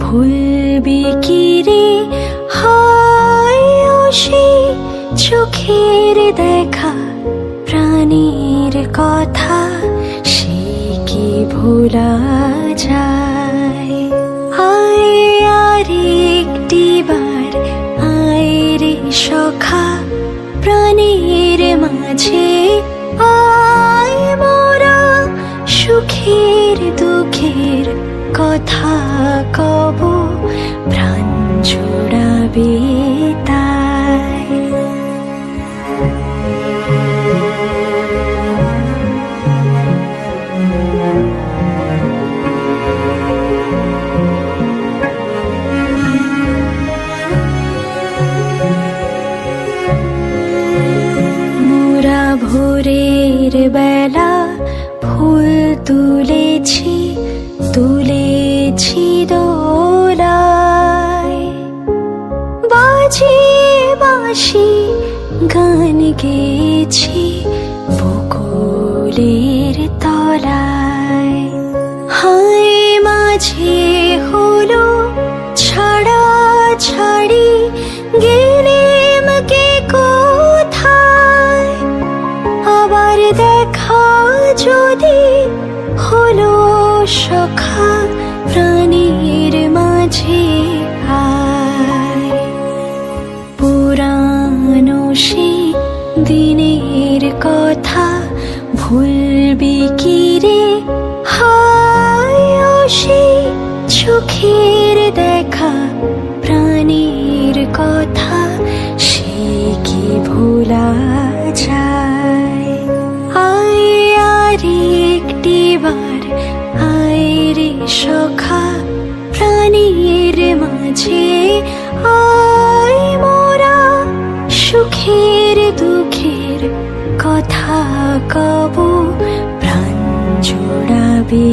ভুলবি কি রে হায় সে চোখের দেখা প্রাণীর কথা সে কি ভোলা যায়। আয় আর একটি বার আয় রে সখা প্রাণীর মাঝে আয় মোরা সুখের দুঃখের কথা কব প্রাণ জোড়াবে তাই। মোরা ভোরের বেলা ফুল তুলেছি তুলেছি দোলায়, বাজিয়ে বাঁশি গান গেয়েছি বকুলের তলায়। হায় মাঝে হলো ছাড়া ছাড়ি গেলেম কে কোথায়, আবার দেখা যদি হলো সখা প্রাণীর মাঝে আয়। পুরানো সে দিনের কথা ভুলবি কি রে হায় সে চোখের দেখা প্রাণীর কথা সে কি ভোলা যায়। আয় আর একটি বার আয় রে সখা প্রাণীর মাঝে আয় মোরা সুখের দুঃখের কথা কব প্রাণ জোড়াবে